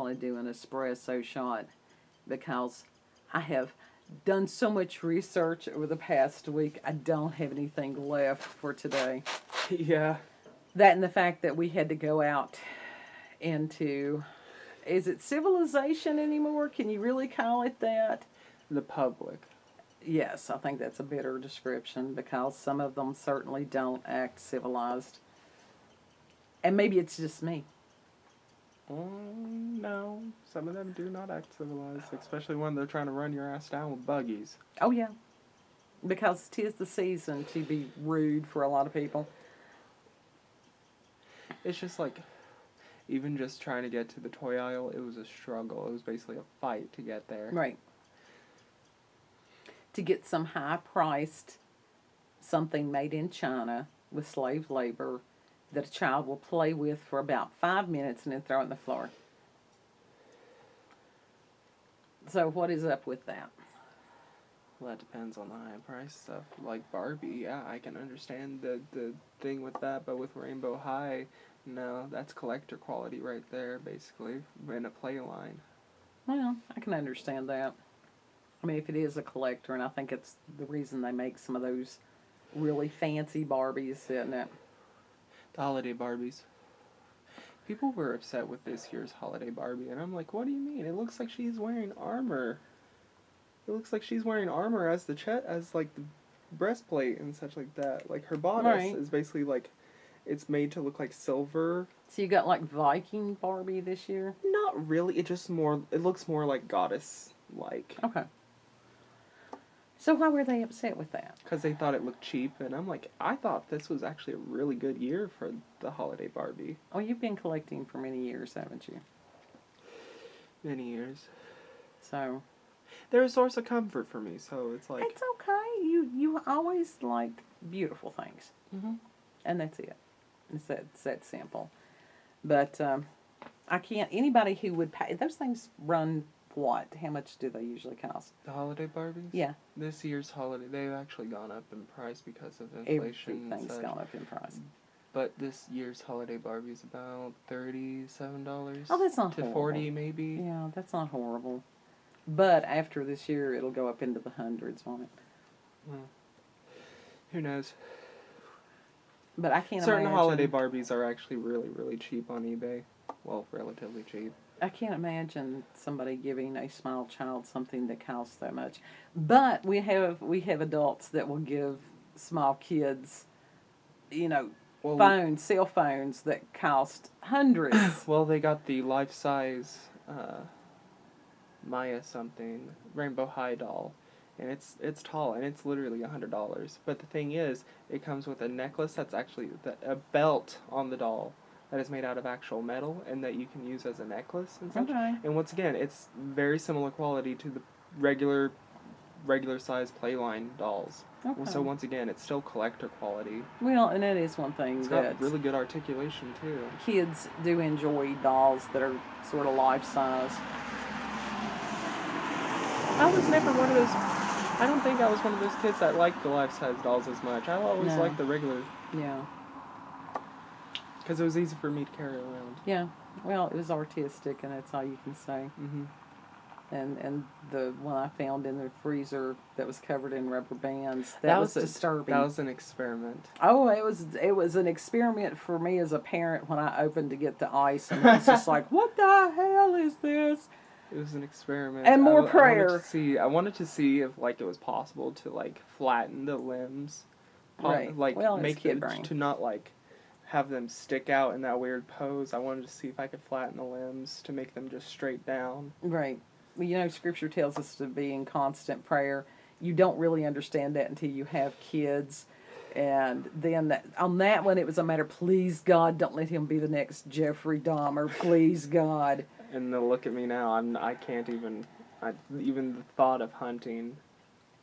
want to do an espresso shot because I have done so much research over the past week. I don't have anything left for today. Yeah. That and the fact that we had to go out into, is it civilization anymore? Can you really call it that? The public. Yes, I think that's a better description because some of them certainly don't act civilized. And maybe it's just me. No. Some of them do not act civilized, especially when they're trying to run your ass down with buggies. Oh, yeah. Because 'tis the season to be rude for a lot of people. It's just like, even just trying to get to the toy aisle, it was a struggle. It was basically a fight to get there. Right. To get some high-priced something made in China with slave labor that a child will play with for about 5 minutes and then throw it on the floor. So what is up with that? Well, that depends on the high price stuff. Like Barbie, yeah, I can understand the thing with that, but with Rainbow High, no, that's collector quality right there, basically, in a play line. Well, I can understand that. I mean, if it is a collector, and I think it's the reason they make some of those really fancy Barbies, isn't it? The holiday Barbies. People were upset with this year's holiday Barbie, and I'm like, what do you mean? It looks like she's wearing armor. It looks like she's wearing armor as the as like the breastplate and such like that. Like her bodice is basically like, it's made to look like silver. So you got like Viking Barbie this year? Not really. It just more. It looks more like goddess like. Okay. So why were they upset with that? Because they thought it looked cheap, and I'm like, I thought this was actually a really good year for the holiday Barbie. Oh, you've been collecting for many years, haven't you? Many years. So. They're a source of comfort for me, so it's like... It's okay. You always liked beautiful things. Mm-hmm. And that's it. It's that simple. But I can't... Anybody who would pay... Those things run what? How much do they usually cost? The holiday Barbies? Yeah. This year's holiday, they've actually gone up in price because of inflation. Everything's gone up in price. But this year's holiday Barbie's about $37. Oh, that's not to horrible. $40 maybe. Yeah, that's not horrible. But after this year, it'll go up into the hundreds, won't it? Well, who knows? But I can't Certain imagine... holiday Barbies are actually really, really cheap on eBay. Well, relatively cheap. I can't imagine somebody giving a small child something that costs that much. But we have adults that will give small kids, phones, cell phones that cost hundreds. Well, they got the life-size Maya something Rainbow High doll, and it's tall, and it's literally $100. But the thing is, it comes with a necklace that's actually a belt on the doll that is made out of actual metal and that you can use as a necklace and such. Okay. And once again, it's very similar quality to the regular size Playline dolls. Okay. So once again, it's still collector quality. Well, and that is one thing It's that got really good articulation too. kids do enjoy dolls that are sort of life size. I was never one of those. I don't think I was one of those kids that liked the life-size dolls as much. I always liked the regular. Yeah. Because it was easy for me to carry around. Yeah. Well, it was artistic, and that's all you can say. Mm-hmm. And the one I found in the freezer that was covered in rubber bands, that was disturbing. That was an experiment. Oh, it was an experiment for me as a parent when I opened to get the ice, and I was just like, what the hell is this? It was an experiment. And more prayer. I wanted to see if it was possible to flatten the limbs, Right. Well, make them to not have them stick out in that weird pose. I wanted to see if I could flatten the limbs to make them just straight down. Right. Well, Scripture tells us to be in constant prayer. You don't really understand that until you have kids. And then on that one, it was a matter, please, God, don't let him be the next Jeffrey Dahmer. Please, God. And look at me now. I can't even... even the thought of hunting...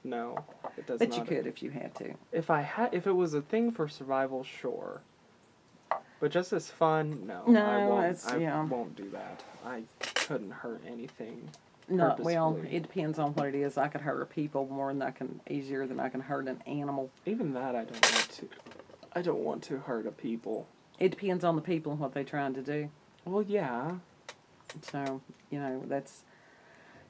No, it does not. But you could if you had to. If it was a thing for survival, sure. But just as fun, no. No, I won't do that. I couldn't hurt anything. No, well, it depends on what it is. I could hurt people easier than I can hurt an animal. Even that, I don't want to. I don't want to hurt a people. It depends on the people and what they're trying to do. Well, yeah. So,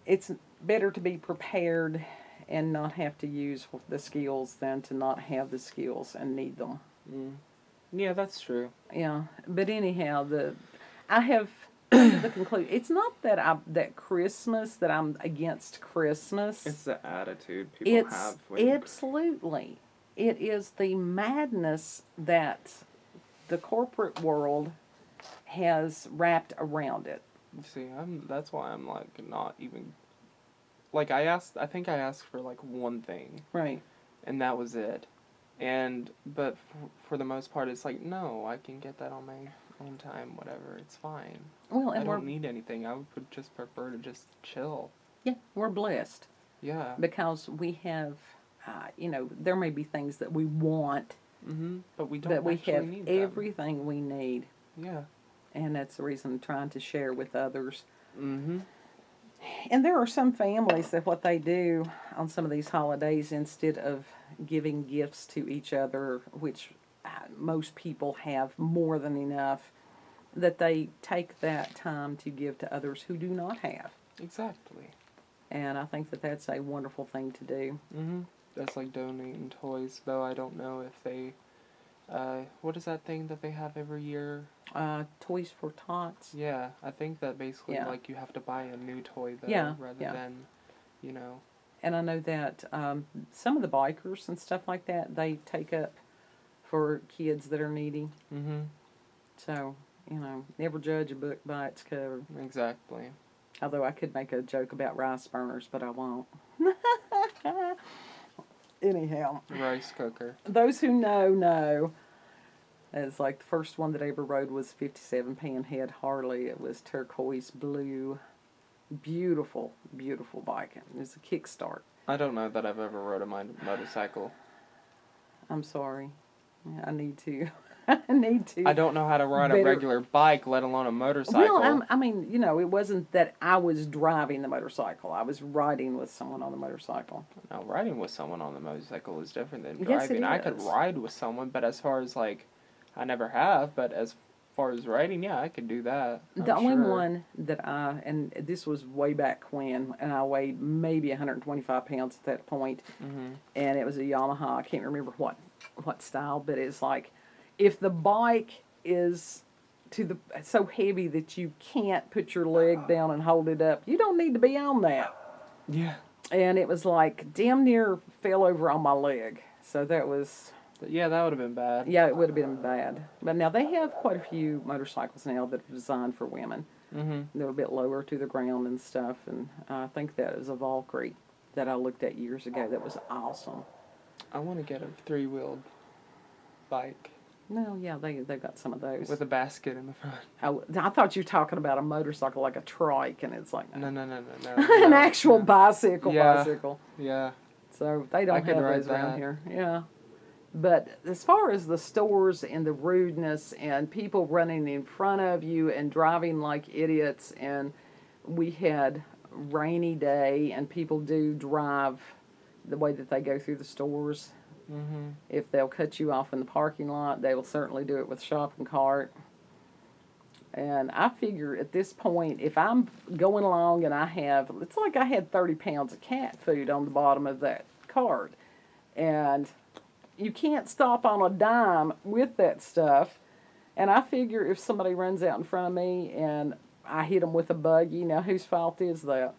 it's better to be prepared and not have to use the skills than to not have the skills and need them. Mm. Yeah, that's true. Yeah, but anyhow, I have come to the conclusion. It's not that I'm against Christmas. It's the attitude people have. Absolutely. It is the madness that the corporate world has wrapped around it. See, that's why I'm like not even. Like I think I asked for like one thing. Right. And that was it. But for the most part, it's like, no, I can get that on my own time, whatever, it's fine. Well, and I don't need anything. I would just prefer to just chill. Yeah, we're blessed. Yeah. Because we have, there may be things that we want. Mm-hmm. But we don't but we have need everything we need. Yeah. And that's the reason I'm trying to share with others. Mm-hmm. And there are some families that what they do on some of these holidays, instead of giving gifts to each other, which most people have more than enough, that they take that time to give to others who do not have. Exactly. And I think that that's a wonderful thing to do. Mm-hmm. That's like donating toys, though I don't know if they... what is that thing that they have every year? Toys for Tots. Yeah, I think that basically, like, you have to buy a new toy, though, rather than, And I know that some of the bikers and stuff like that, they take up for kids that are needy. Mm-hmm. So, never judge a book by its cover. Exactly. Although I could make a joke about rice burners, but I won't. Anyhow. Rice cooker. Those who know. It's like the first one that I ever rode was 57 Panhead Harley. It was turquoise blue. Beautiful, beautiful bike. It was a kickstart. I don't know that I've ever rode a motorcycle. I'm sorry. I need to. I need to. I don't know how to ride a regular bike, let alone a motorcycle. Well, it wasn't that I was driving the motorcycle. I was riding with someone on the motorcycle. Now, riding with someone on the motorcycle is different than Yes, driving. it I could is. ride with someone, but as far as, like, I never have, but as far as riding, yeah, I could do that. The only one that and this was way back when, and I weighed maybe 125 pounds at that point, and it was a Yamaha. I can't remember what style, but it's like, if the bike is so heavy that you can't put your leg down and hold it up, you don't need to be on that. Yeah. And it was like damn near fell over on my leg. So that was... Yeah, that would have been bad. Yeah, it would have been bad. But now they have quite a few motorcycles now that are designed for women. Mm-hmm. They're a bit lower to the ground and stuff. And I think that was a Valkyrie that I looked at years ago. That was awesome. I want to get a three-wheeled bike. No, yeah, they've got some of those. With a basket in the front. I thought you were talking about a motorcycle like a trike, and it's like... No. An actual bicycle. Yeah. So they don't have those around here. Yeah. But as far as the stores and the rudeness and people running in front of you and driving like idiots, and we had rainy day and people do drive the way that they go through the stores. Mm-hmm. If they'll cut you off in the parking lot, they will certainly do it with shopping cart. And I figure at this point, if I'm going along and it's like I had 30 pounds of cat food on the bottom of that cart. And you can't stop on a dime with that stuff. And I figure if somebody runs out in front of me and I hit them with a buggy, now whose fault is that?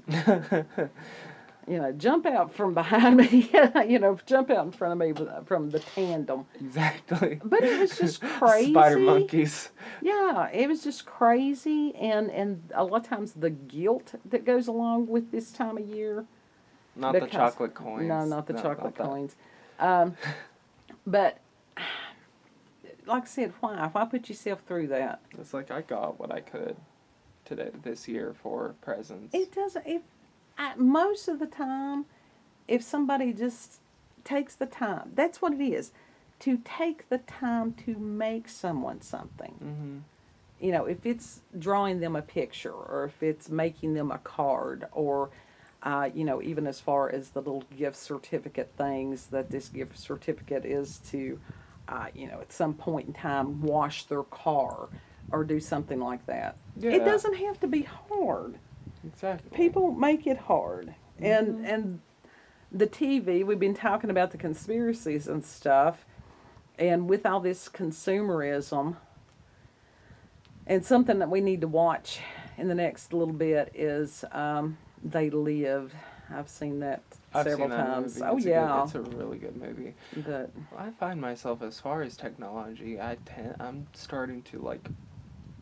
Jump out from behind me, jump out in front of me from the tandem. Exactly. But it was just crazy. Spider monkeys. Yeah, it was just crazy, and a lot of times the guilt that goes along with this time of year. Not the chocolate coins. No, not the chocolate coins. But, like I said, why? Why put yourself through that? It's like I got what I could this year for presents. It doesn't... most of the time, if somebody just takes the time, that's what it is, to take the time to make someone something. Mm-hmm. If it's drawing them a picture, or if it's making them a card, or, even as far as the little gift certificate things, that this gift certificate is to, at some point in time, wash their car, or do something like that. Yeah. It doesn't have to be hard. Exactly. People make it hard. Mhm. And the TV, we've been talking about the conspiracies and stuff, and with all this consumerism, and something that we need to watch in the next little bit is They Live. I've seen that I've several seen that times. movie. Oh, yeah. It's a really good movie. But I find myself, as far as technology, I'm starting to like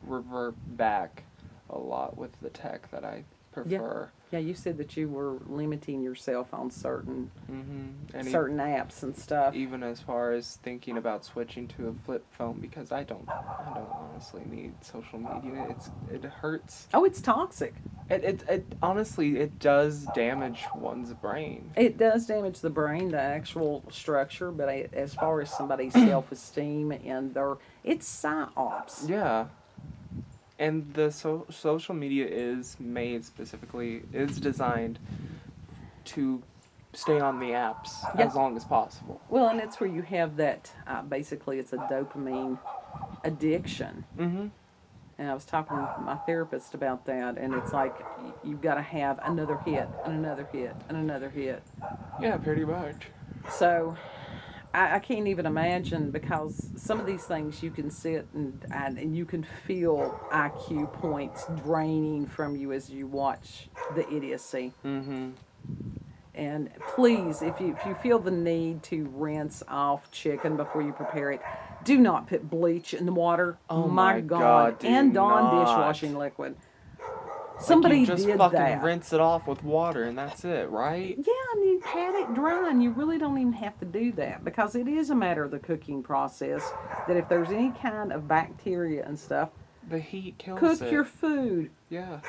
revert back a lot with the tech that I prefer. yeah, you said that you were limiting yourself on certain And certain apps and stuff. even as far as thinking about switching to a flip phone, because I don't honestly need social media. It hurts. Oh, it's toxic. It honestly, it does damage one's brain. It does damage the brain, the actual structure, but as far as somebody's self-esteem and it's psyops. Yeah. And the social media is designed to stay on the apps Yeah. as long as possible. Well, and it's where you have that, basically it's a dopamine addiction. Mm-hmm. And I was talking to my therapist about that, and it's like you've got to have another hit, and another hit, and another hit. Yeah, pretty much. So I can't even imagine, because some of these things you can sit and you can feel IQ points draining from you as you watch the idiocy. Mm-hmm. And please, if you feel the need to rinse off chicken before you prepare it, do not put bleach in the water. Oh my God, do and Dawn not. dishwashing liquid. Somebody like you just did fucking that. rinse it off with water and that's it, right? Yeah, and you pat it dry, and you really don't even have to do that, because it is a matter of the cooking process, that if there's any kind of bacteria and stuff, The heat kills cook it. your food. Yeah.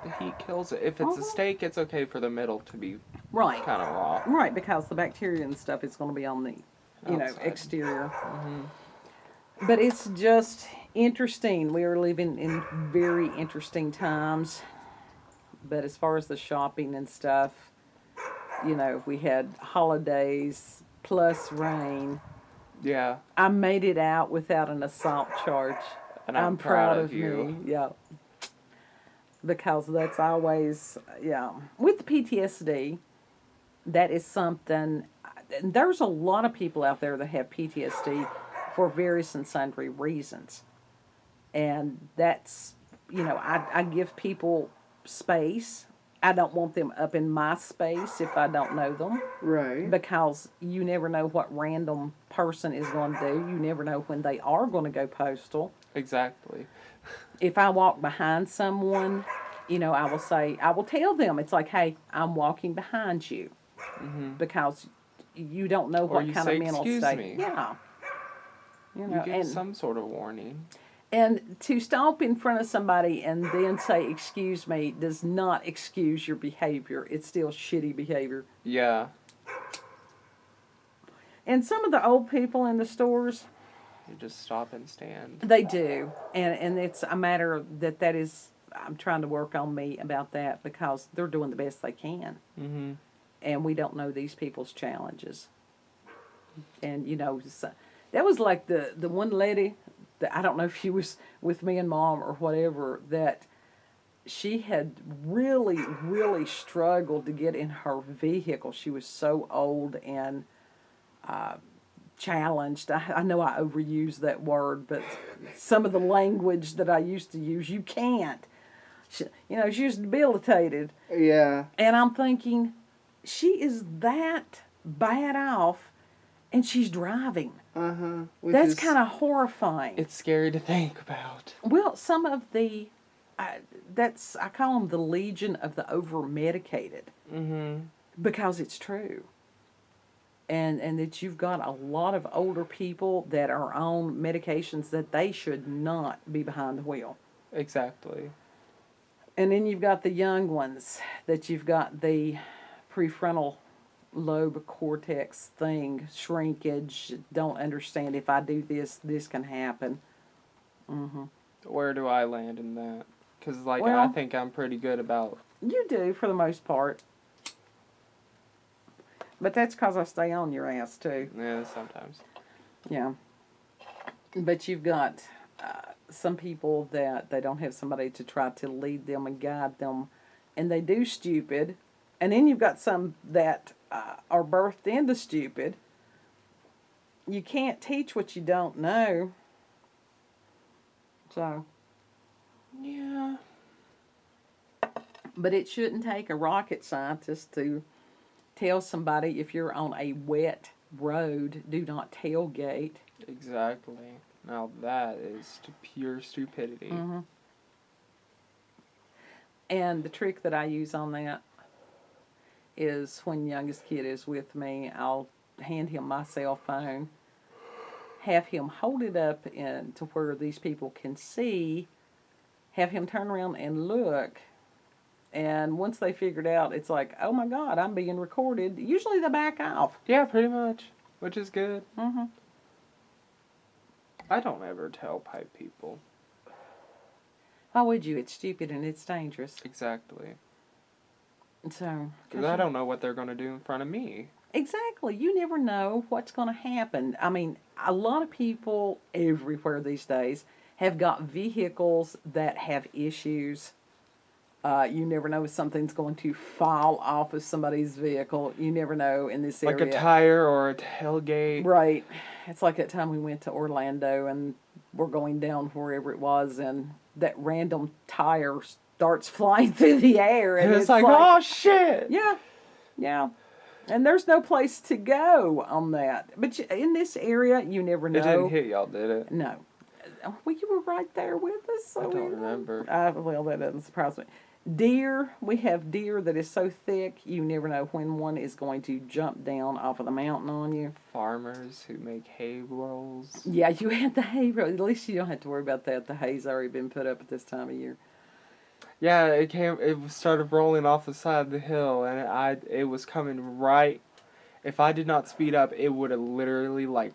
The heat kills it. If it's a steak, it's okay for the middle to be Right. kind of raw. Right, because the bacteria and stuff is going to be on the, Outside. exterior. Mm-hmm. But it's just interesting. We are living in very interesting times. But as far as the shopping and stuff, we had holidays plus rain. Yeah. I made it out without an assault charge. And I'm proud of you. me. Yeah. Because that's always, with PTSD, that is something, and there's a lot of people out there that have PTSD for various and sundry reasons. And that's, I give people space. I don't want them up in my space if I don't know them. Right. Because you never know what random person is going to do. You never know when they are going to go postal. Exactly. If I walk behind someone, I will tell them, it's like, hey, I'm walking behind you. Mm-hmm. Because you don't know Or what you kind say, of mental "Excuse state. me." Yeah. You give some sort of warning. And to stop in front of somebody and then say, excuse me, does not excuse your behavior. It's still shitty behavior. Yeah. And some of the old people in the stores, You just stop and stand. they do. And it's a matter of that is, I'm trying to work on me about that, because they're doing the best they can. Mm-hmm. And we don't know these people's challenges. And, so, that was like the one lady, that I don't know if she was with me and Mom or whatever, that she had really, really struggled to get in her vehicle. She was so old and challenged. I know I overuse that word, but some of the language that I used to use, you can't. She was debilitated. Yeah. And I'm thinking, she is that bad off, and she's driving. Uh-huh. That's kind of horrifying. It's scary to think about. Well, some of the, I call them the legion of the over-medicated. Mm-hmm. Because it's true. And that you've got a lot of older people that are on medications that they should not be behind the wheel. Exactly. And then you've got the young ones, that you've got the prefrontal lobe cortex thing, shrinkage, don't understand, if I do this can happen. Mm-hmm. Where do I land in that? Because, I Well, think I'm pretty good about... You do, for the most part. But that's because I stay on your ass, too. Yeah, sometimes. Yeah. But you've got some people that they don't have somebody to try to lead them and guide them, and they do stupid. And then you've got some that are birthed into stupid. You can't teach what you don't know. So. Yeah. But it shouldn't take a rocket scientist to tell somebody if you're on a wet road, do not tailgate. Exactly. Now that is pure stupidity. Mm-hmm. And the trick that I use on that is when youngest kid is with me, I'll hand him my cell phone, have him hold it up to where these people can see, have him turn around and look. And once they figured out, it's like, oh my God, I'm being recorded. Usually they back off. Yeah, pretty much. Which is good. Mm-hmm. I don't ever tell pipe people. Why would you? It's stupid and it's dangerous. Exactly. So. Because I don't know what they're going to do in front of me. Exactly. You never know what's going to happen. I mean, a lot of people everywhere these days have got vehicles that have issues. You never know if something's going to fall off of somebody's vehicle. You never know in this area. Like a tire or a tailgate. Right. It's like that time we went to Orlando and we're going down wherever it was, and that random tire starts flying through the air. And it's like, oh shit! Yeah. Yeah. And there's no place to go on that. But in this area, you never know. It didn't hit y'all, did it? No. Well, you were right there with us. So I don't remember. Well, that doesn't surprise me. Deer, we have deer that is so thick, you never know when one is going to jump down off of the mountain on you. Farmers who make hay rolls. Yeah, you had the hay roll. At least you don't have to worry about that. The hay's already been put up at this time of year. Yeah, it started rolling off the side of the hill, and it was coming right. If I did not speed up, it would have literally, like,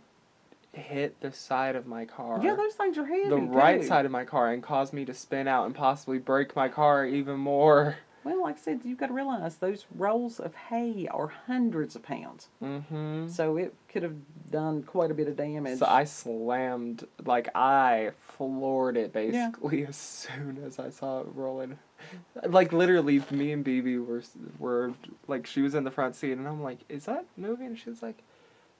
hit the side of my car. Yeah, those things are heavy. The right side of my car, and caused me to spin out and possibly break my car even more. Well, like I said, you've got to realize those rolls of hay are hundreds of pounds. Mm-hmm. So it could have done quite a bit of damage. So I floored it basically as soon as I saw it rolling. Like, literally, me and BB were like, she was in the front seat, and I'm like, is that moving? And she was like,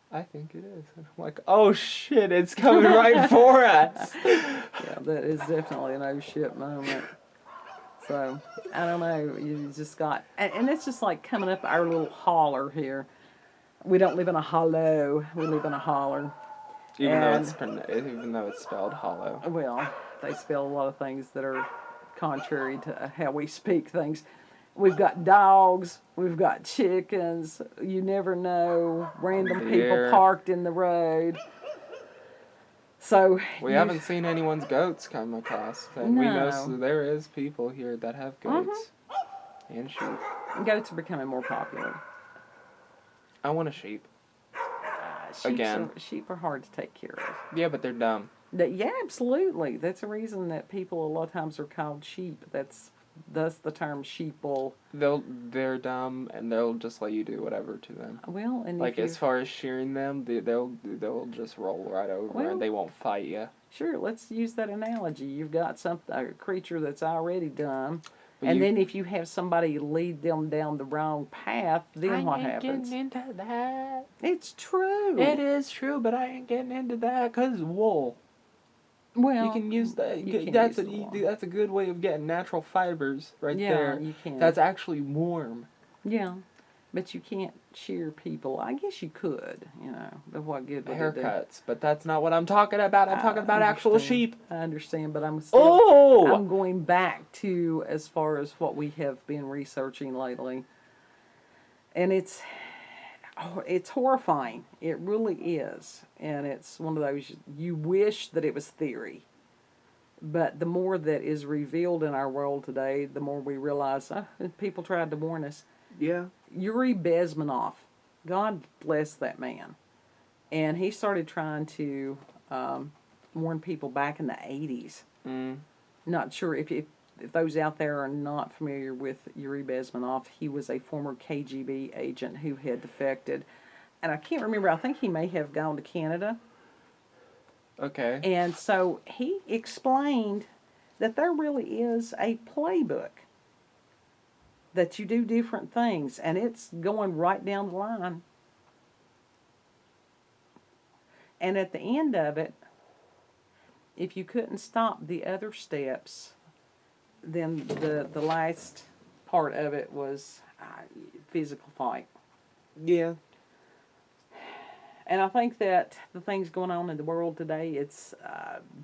I think it is. And I'm like, oh shit, it's coming right for us. Yeah, that is definitely an oh shit moment. So, I don't know, you just got, and it's just like coming up our little holler here. We don't live in a hollow, we live in a holler. Even though it's spelled hollow. Well, they spell a lot of things that are contrary to how we speak things. We've got dogs, we've got chickens, you never know, random people parked in the road. So we haven't seen anyone's goats come across. And we know there is people here that have goats and sheep. Goats are becoming more popular. I want a sheep. Again. Sheep are hard to take care of. Yeah, but they're dumb. Yeah, absolutely. That's a reason that people a lot of times are called sheep. Thus the term sheeple. They're dumb, and they'll just let you do whatever to them. Well, and like as far as shearing them, they'll just roll right over and they won't fight you. Sure, let's use that analogy. You've got a creature that's already dumb, and then if you have somebody lead them down the wrong path, then what happens? I ain't getting into that. It's true. It is true, but I ain't getting into that because wool. Well, you can use that. That's a good way of getting natural fibers there. Yeah, you can. That's actually warm. Yeah, but you can't shear people. I guess you could, but what good would it do? Haircuts, but that's not what I'm talking about. I'm talking about actual sheep. I understand, but I'm going back to as far as what we have been researching lately, and it's horrifying. It really is. And it's one of those, you wish that it was theory. But the more that is revealed in our world today, the more we realize, people tried to warn us. Yeah. Yuri Bezmenov, God bless that man. And he started trying to warn people back in the 80s. Mm. Not sure if those out there are not familiar with Yuri Bezmenov, he was a former KGB agent who had defected. And I can't remember, I think he may have gone to Canada. Okay. And so he explained that there really is a playbook, that you do different things, and it's going right down the line. And at the end of it, if you couldn't stop the other steps, then the last part of it was physical fight. Yeah. And I think that the things going on in the world today, it's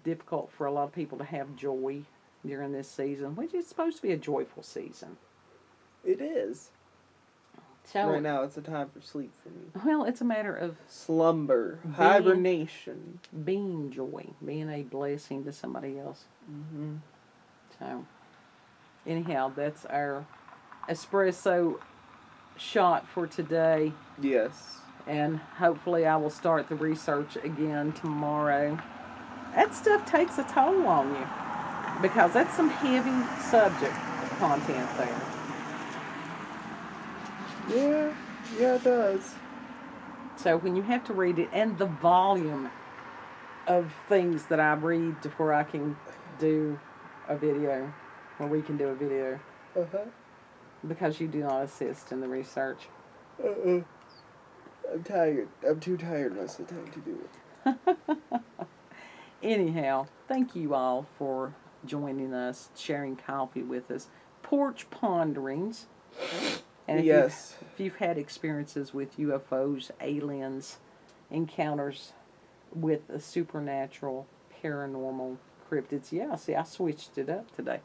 difficult for a lot of people to have joy during this season, which is supposed to be a joyful season. It is. So Right now, it's a time for sleep for me. well, it's a matter of Slumber. Hibernation. being joy, being a blessing to somebody else. Mm-hmm. So, anyhow, that's our espresso shot for today. Yes. And hopefully I will start the research again tomorrow. That stuff takes a toll on you, because that's some heavy subject content there. Yeah, it does. So when you have to read it, and the volume of things that I read to where I can do a video, where we can do a video, because you do not assist in the research. I'm tired. I'm too tired most of the time to do it. Anyhow, thank you all for joining us, sharing coffee with us. Porch Ponderings. And Yes. if you've had experiences with UFOs, aliens, encounters with the supernatural, paranormal, cryptids, yeah, see, I switched it up today.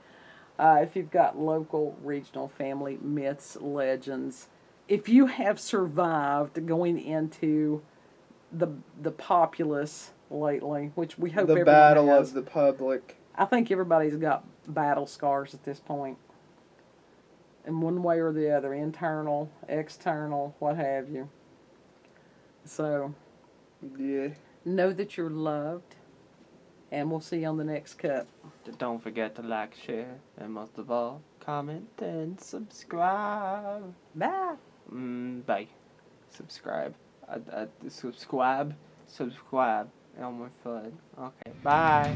If you've got local, regional, family myths, legends, if you have survived going into the populace lately, which we hope The everyone battle has. of the public. I think everybody's got battle scars at this point, in one way or the other, internal, external, what have you. So, Yeah. know that you're loved, and we'll see you on the next cup. Don't forget to like, share, and most of all, comment and subscribe. Bye. Bye. Subscribe. Subscribe. Elmer Fudd. Okay. Bye.